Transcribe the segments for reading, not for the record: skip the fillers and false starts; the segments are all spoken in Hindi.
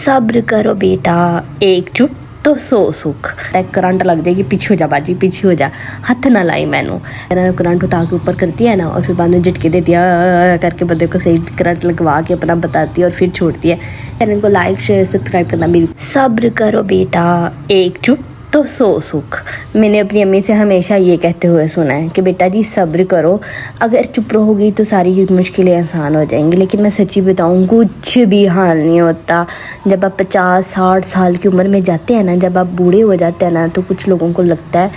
सब्र करो बेटा, एकजुट तो सो सुख। करंट लग जाएगी, पीछे हो जा बाजी, पीछे हो जा, हाथ ना लाई मैनू। करंट उतार के ऊपर करती है ना, और फिर बाद में झटके देती है करके बंदे को सही करंट लगवा के अपना बताती है और फिर छोड़ती है। चैनल को लाइक शेयर सब्सक्राइब करना बिल्कुल। सब्र करो बेटा, एकजुट तो सो सुख। मैंने अपनी अम्मी से हमेशा ये कहते हुए सुना है कि बेटा जी सब्र करो, अगर चुप रहोगी तो सारी मुश्किलें आसान हो जाएंगी। लेकिन मैं सच्ची बताऊँ, कुछ भी हाल नहीं होता। जब आप 50-60 साल की उम्र में जाते हैं ना, जब आप बूढ़े हो जाते हैं ना, तो कुछ लोगों को लगता है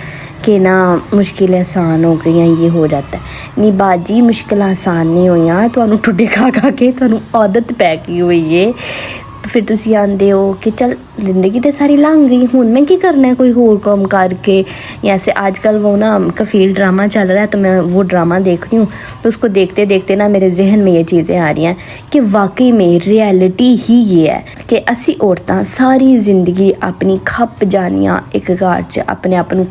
कि ना मुश्किलें आसान हो गई हैं, ये हो जाता है। नहीं बाजी, मुश्किल आसान नहीं हुई, तुहानू ठुड्डे खा खा के तुहानू आदत पै गई हुई है। फिर तुसी आंदे हो कि चल जिंदगी तो सारी लंघ गई, हुण मैं की करना है कोई होर काम करके। जैसे आजकल वो ना कफील ड्रामा चल रहा है, तो मैं वो ड्रामा देख रही हूँ। तो उसको देखते देखते ना मेरे जहन में ये चीज़ें आ रही हैं कि वाकई में रियलिटी ही ये है कि असी औरतां सारी जिंदगी अपनी खप जानियां एक घर च अपने आप को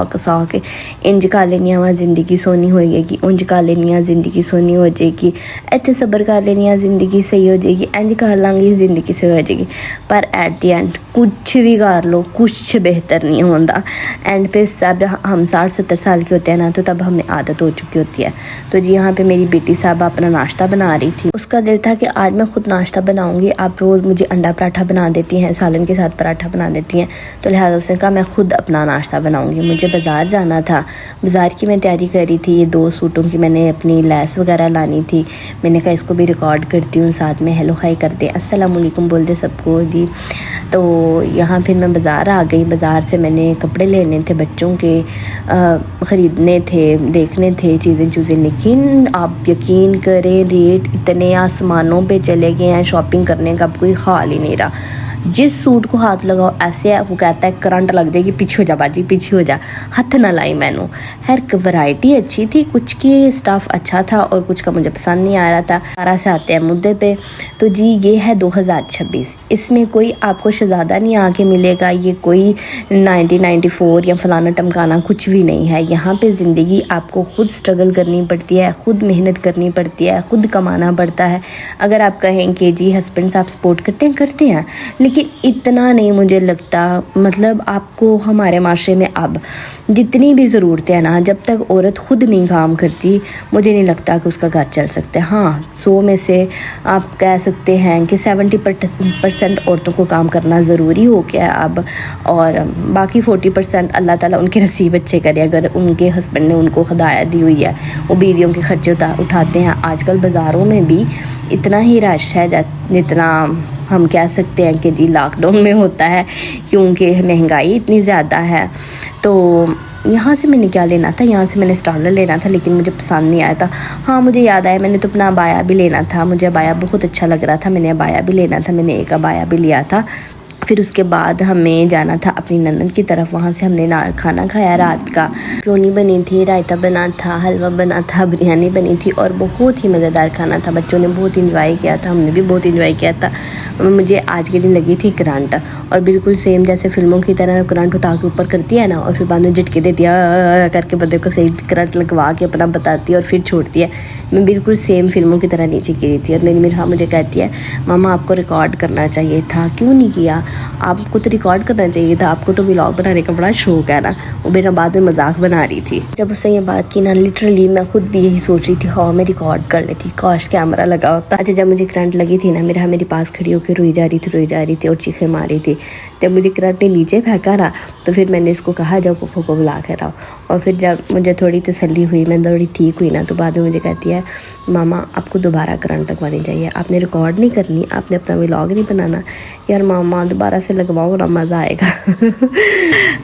कसा के इंज कर लेनी वा जिंदगी सोनी होएगी, उंज कर लेनी जिंदगी सोनी हो जाएगी, इत्थे सब्र कर लेनी जिंदगी सही हो जाएगी, इंज कर लांगी जिंदगी सही हो जाएगी। पर एट द एंड कुछ भी कर लो, कुछ बेहतर नहीं होता। एंड पे सब हम 60-70 साल के होते हैं ना, तो तब हमें आदत हो चुकी होती है। तो जी यहाँ पे मेरी बेटी साहब अपना नाश्ता बना रही थी। उसका दिल था कि आज मैं खुद नाश्ता बनाऊंगी। आप रोज़ मुझे अंडा पराठा बना देती हैं, सालन के साथ पराठा बना देती हैं, तो लिहाजा उसने कहा मैं खुद अपना नाश्ता बनाऊंगी। मुझे बाज़ार जाना था, बाज़ार की मैं तैयारी कर रही थी। ये 2 सूटों की मैंने अपनी लैस वगैरह लानी थी। मैंने कहा इसको भी रिकॉर्ड करती हूँ, साथ में हेलो हाई कर दे, अस्सलाम वालेकुम बोल दे सबको दी। तो यहाँ फिर मैं बाज़ार आ गई। बाज़ार से मैंने कपड़े लेने थे, बच्चों के ख़रीदने थे, देखने थे चीज़ें। लेकिन आप यकीन करें, रेट इतने आसमानों पे चले गए हैं, शॉपिंग करने का अब कोई हाल ही नहीं रहा। जिस सूट को हाथ लगाओ ऐसे है, वो कहता है करंट लग जाएगी, पीछे हो जा बाजी, पीछे हो जा, हाथ ना लाई मैनू। खैर वैरायटी अच्छी थी, कुछ की स्टफ़ अच्छा था और कुछ का मुझे पसंद नहीं आ रहा था। सारा से आते हैं मुद्दे पे। तो जी ये है 2026, इसमें कोई आपको शहज़ादा नहीं आके मिलेगा, ये कोई 1994 या फलाना टमकाना कुछ भी नहीं है। यहाँ पे ज़िंदगी आपको खुद स्ट्रगल करनी पड़ती है, खुद मेहनत करनी पड़ती है, खुद कमाना पड़ता है। अगर आप कहें कि जी हस्बैंड साहब सपोर्ट करते हैं, लेकिन इतना नहीं मुझे लगता। मतलब आपको हमारे माशरे में अब जितनी भी ज़रूरतें हैं ना, जब तक औरत खुद नहीं काम करती, मुझे नहीं लगता कि उसका घर चल सकता है। हाँ, 100 में से आप कह सकते हैं कि 70% औरतों को काम करना ज़रूरी हो गया है अब, और बाकी 40% अल्लाह ताला उनके नसीब अच्छे करे। अगर उनके हस्बैंड ने उनको हिदायत दी हुई है, वो बीवियों के खर्चे उठाते हैं। आजकल बाज़ारों में भी इतना ही रश है जितना हम कह सकते हैं कि जी लॉकडाउन में होता है, क्योंकि महंगाई इतनी ज़्यादा है। तो यहाँ से मैंने क्या लेना था, यहाँ से मैंने स्टार्टर लेना था, लेकिन मुझे पसंद नहीं आया था। हाँ मुझे याद आया, मैंने तो अपना अबाया भी लेना था, मुझे अबाया बहुत अच्छा लग रहा था, मैंने अबाया भी लेना था, मैंने एक अबाया भी लिया था। फिर उसके बाद हमें जाना था अपनी ननद की तरफ, वहाँ से हमने खाना खाया रात का। रोनी बनी थी, रायता बना था, हलवा बना था, बिरयानी बनी थी और बहुत ही मज़ेदार खाना था। बच्चों ने बहुत इंजॉय किया था, हमने भी बहुत इंजॉय किया था। मुझे आज के दिन लगी थी करंट, और बिल्कुल सेम जैसे फिल्मों की तरह करंट उतार के ऊपर करती है ना, और फिर बाद में झटके देती है करके बंदे को सही करंट लगवा के अपना बताती है और फिर छोड़ती है। मैं बिल्कुल सेम फिल्मों की तरह नीचे गिरी थी। और मेरी हाँ मुझे कहती है मामा आपको रिकॉर्ड करना चाहिए था, क्यों नहीं किया? आपको तो रिकॉर्ड करना चाहिए था, आपको तो व्लॉग बनाने का बड़ा शौक है ना। वो मेरा बाद में मजाक बना रही थी। जब उससे ये बात की ना, लिटरली मैं खुद भी यही सोच रही थी, हाँ मैं रिकॉर्ड कर लेती, काश कैमरा लगा होता। अच्छा जब मुझे करंट लगी थी ना, मेरे पास खड़ी होकर रोई जा रही थी और चीखें मारी थी। जब मुझे करंट ने नीचे फेंका ना, तो फिर मैंने इसको कहा जाओ पप्पू को बुला कर आओ। और फिर जब मुझे थोड़ी तसल्ली हुई, मैं थोड़ी ठीक हुई ना, तो बाद में मुझे कहती है मामा आपको दोबारा करंट लगवानी चाहिए, आपने रिकॉर्ड नहीं करनी, आपने अपना व्लॉग नहीं बनाना। यार मामा दोबारा से लगवाओ ना, मज़ा आएगा।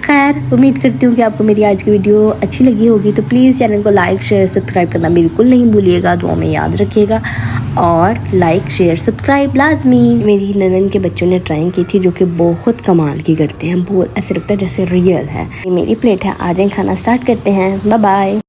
खैर उम्मीद करती हूँ कि आपको मेरी आज की वीडियो अच्छी लगी होगी। तो प्लीज़ चैनल को लाइक शेयर सब्सक्राइब करना बिल्कुल नहीं भूलिएगा, दुआ में याद रखिएगा। और लाइक शेयर सब्सक्राइब लाजमी। मेरी ननन के बच्चों ने ट्राई की थी, जो कि बहुत कमाल की करते हैं, बहुत ऐसे लगता है जैसे रियल है। ये मेरी प्लेट है, आ जाएं खाना स्टार्ट करते हैं। Bye bye.